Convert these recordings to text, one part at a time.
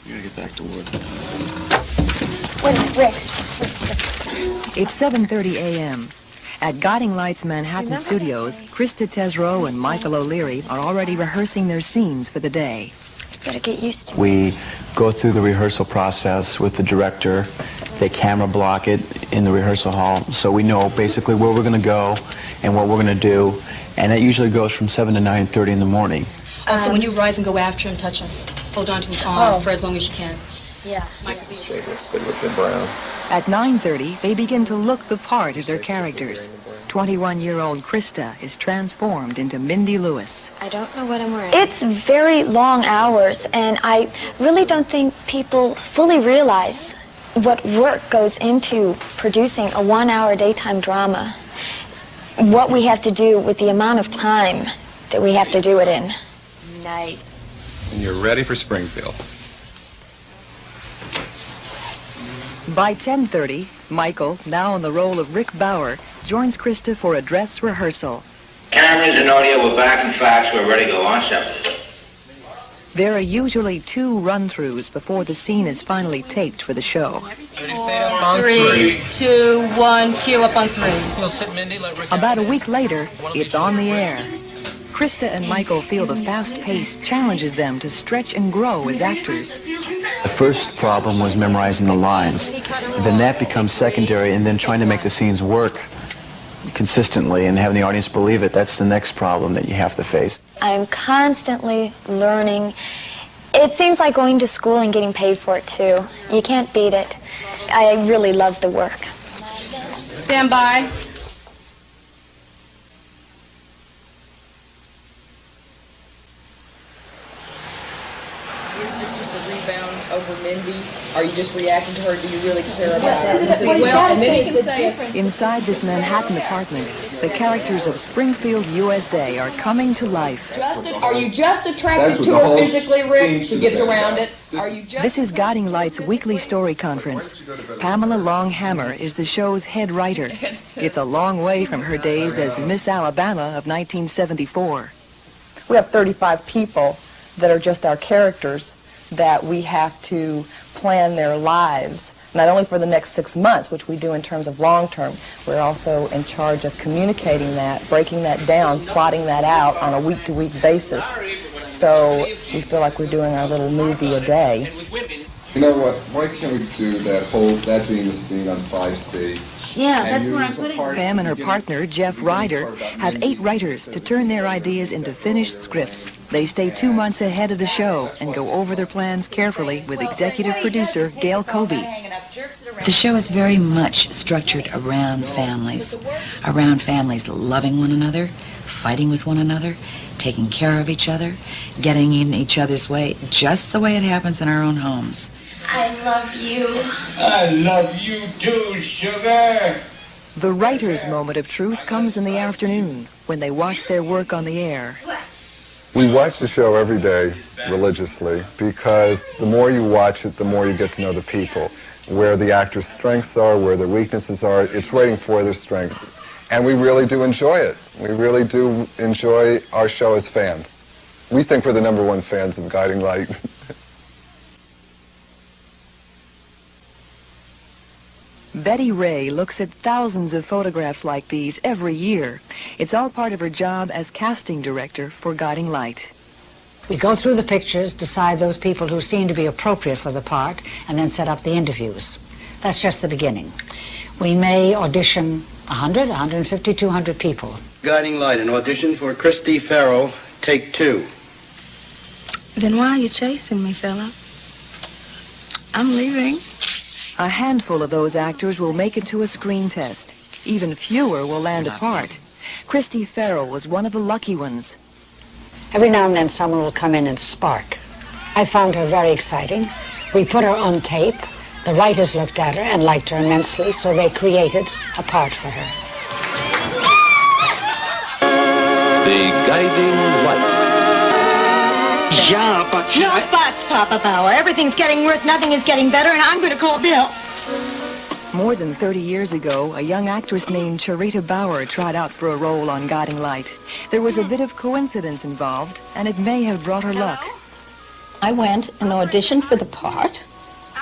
You gotta get back to work. Wait a minute, Rick. It's 7:30 a.m. At Guiding Light's Manhattan studios, Krista Tesreau and Michael O'Leary are already rehearsing their scenes for the day. Gotta get used to it. We go through the rehearsal process with the director. They camera block it in the rehearsal hall, so we know basically where we're going to go and what we're going to do, and that usually goes from 7 to 9:30 in the morning. Also, when you rise and go after him, touch him. Hold on to his arm for as long as you can. Yeah. This shade looks good with the brown. At 9:30, they begin to look the part of their characters. 21-year-old Krista is transformed into Mindy Lewis. I don't know what I'm wearing. It's very long hours, and I really don't think people fully realize what work goes into producing a 1-hour daytime drama. What we have to do with the amount of time that we have to do it in. Nice. And you're ready for Springfield. By 10:30, Michael, now in the role of Rick Bauer, joins Krista for a dress rehearsal. Cameras and audio were back in fact. We're ready to go on, Shep. There are usually 2 run-throughs before the scene is finally taped for the show. 4, 3, 2, 1, cue up on 3. About a week later, it's on the air. Krista and Michael feel the fast pace challenges them to stretch and grow as actors. The first problem was memorizing the lines. Then that becomes secondary, and then trying to make the scenes work consistently and having the audience believe it. That's the next problem that you have to face. I'm constantly learning. It seems like going to school and getting paid for it, too. You can't beat it. I really love the work. Stand by. Is this just a rebound over Mindy? Are you just reacting to her? Do you really care about her? Inside this Manhattan apartment, the characters of Springfield, USA are coming to life. Are you just attracted to her physically, Rick? He gets around it. Are you just... This is Guiding Light's weekly story conference. Pamela Longhammer is the show's head writer. It's a long way from her days as Miss Alabama of 1974. We have 35 people that are just our characters that we have to plan their lives, not only for the next 6 months, which we do in terms of long-term, we're also in charge of communicating that, breaking that down, plotting that out on a week-to-week basis. So we feel like we're doing our little movie a day. You know what? Why can't we do that being the scene on 5C? Yeah, that's where I'm putting it. Pam and her partner, Jeff Ryder, have 8 writers to turn their ideas into finished scripts. They stay 2 months ahead of the show and go over their plans carefully with executive producer Gail Colby. The show is very much structured around families loving one another, fighting with one another, taking care of each other, getting in each other's way, just the way it happens in our own homes. I love you. I love you too, sugar. The writer's moment of truth comes in the afternoon when they watch their work on the air. We watch the show every day religiously because the more you watch it, the more you get to know the people, where the actors' strengths are, where their weaknesses are. It's waiting for their strength. And we really do enjoy it. We really do enjoy our show as fans. We think we're the #1 fans of Guiding Light. Betty Ray looks at thousands of photographs like these every year. It's all part of her job as casting director for Guiding Light. We go through the pictures, decide those people who seem to be appropriate for the part, and then set up the interviews. That's just the beginning. We may audition 100, 150, 200 people. Guiding Light, an audition for Christy Farrow, take 2. Then why are you chasing me, Philip? I'm leaving. A handful of those actors will make it to a screen test. Even fewer will land a part. Christy Farrow was one of the lucky ones. Every now and then someone will come in and spark. I found her very exciting. We put her on tape. The writers looked at her and liked her immensely, so they created a part for her. The Guiding Light. Yeah, but... No buts, Papa Bauer. Everything's getting worse, nothing is getting better, and I'm going to call Bill. More than 30 years ago, a young actress named Charita Bauer tried out for a role on Guiding Light. There was a bit of coincidence involved, and it may have brought her luck. I went and auditioned for the part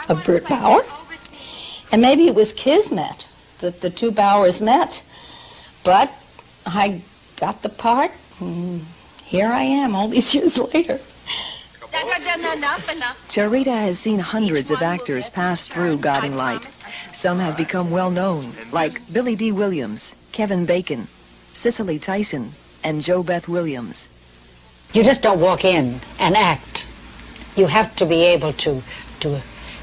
of Bert Bauer, and maybe it was kismet that the two Bauers met, but I got the part, and here I am all these years later. Charita has seen hundreds of actors pass through Guiding Light. Some have become well known, like Billy D. Williams, Kevin Bacon, Cicely Tyson, and Jo Beth Williams. You just don't walk in and act. You have to be able to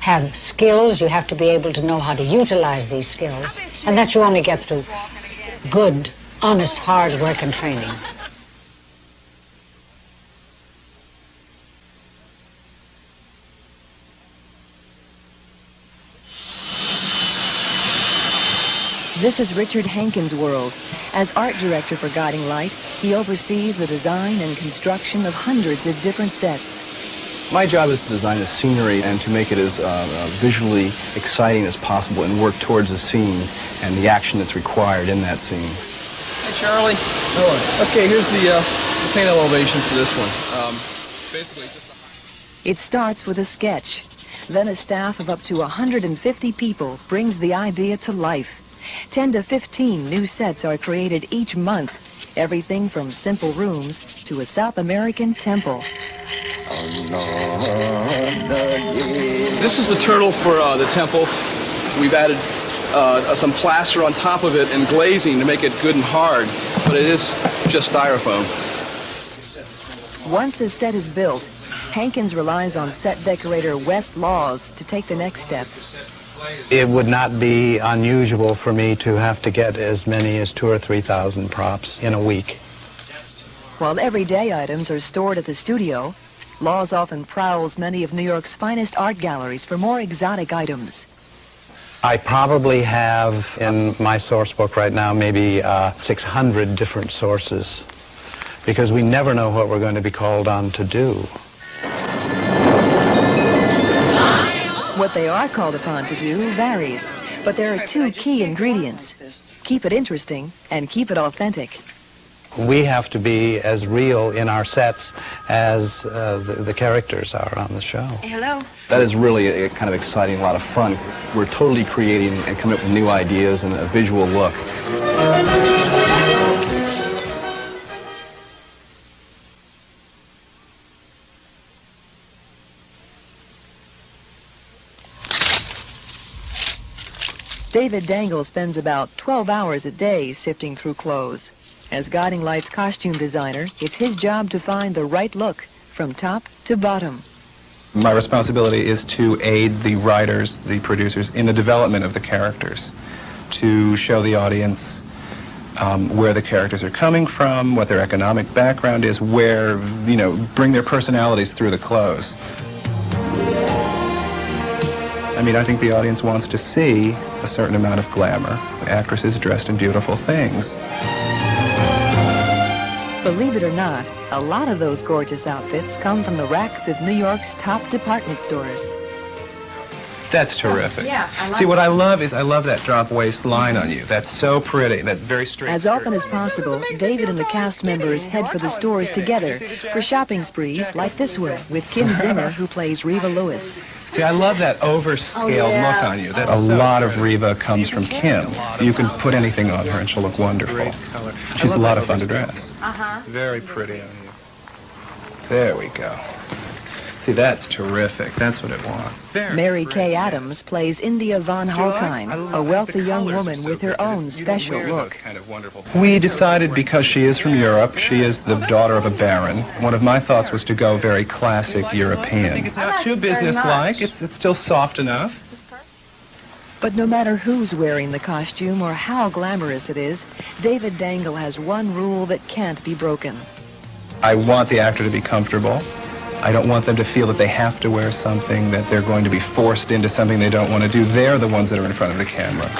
have skills. You have to be able to know how to utilize these skills. And that you only get through good, honest, hard work and training. This is Richard Hankins' world. As art director for Guiding Light, he oversees the design and construction of hundreds of different sets. My job is to design the scenery and to make it as visually exciting as possible and work towards the scene and the action that's required in that scene. Hey, Charlie. Hello. Okay, here's the paint elevations for this one. Basically, it's just It starts with a sketch. Then a staff of up to 150 people brings the idea to life. 10 to 15 new sets are created each month. Everything from simple rooms to a South American temple. This is the turtle for the temple. We've added some plaster on top of it and glazing to make it good and hard, but it is just styrofoam. Once a set is built, Hankins relies on set decorator Wes Laws to take the next step. It would not be unusual for me to have to get as many as 2,000 or 3,000 props in a week. While everyday items are stored at the studio, Laws often prowls many of New York's finest art galleries for more exotic items. I probably have in my source book right now maybe 600 different sources, because we never know what we're going to be called on to do. What they are called upon to do varies, but there are two key ingredients. Keep it interesting and keep it authentic. We have to be as real in our sets as the characters are on the show. Hello. That is really a kind of exciting, a lot of fun. We're totally creating and coming up with new ideas and a visual look. David Dangle spends about 12 hours a day sifting through clothes. As Guiding Light's costume designer, it's his job to find the right look from top to bottom. My responsibility is to aid the writers, the producers, in the development of the characters, to show the audience where the characters are coming from, what their economic background is, where, bring their personalities through the clothes. I mean, I think the audience wants to see a certain amount of glamour. Actresses dressed in beautiful things. Believe it or not, a lot of those gorgeous outfits come from the racks of New York's top department stores. That's terrific. Yeah, I like See, what I love is I love that drop waist line on you. That's so pretty, that very straight As often as possible, David and the cast members head for the stores together for shopping sprees like this one with Kim Zimmer, who plays Reva Lewis. See, I love that overscaled look on you. That's a lot of Reva comes from Kim. You can put anything on her and she'll look wonderful. She's a lot of fun to dress. Very pretty on you. There we go. See, that's terrific. That's what it wants. Mary Kay Adams plays India von Halkine, a wealthy young woman with her own special look. We decided, because she is from Europe, she is the daughter of a baron, one of my thoughts was to go very classic European. It's not too businesslike. It's still soft enough. But no matter who's wearing the costume or how glamorous it is, David Dangle has one rule that can't be broken. I want the actor to be comfortable. I don't want them to feel that they have to wear something, that they're going to be forced into something they don't want to do. They're the ones that are in front of the camera.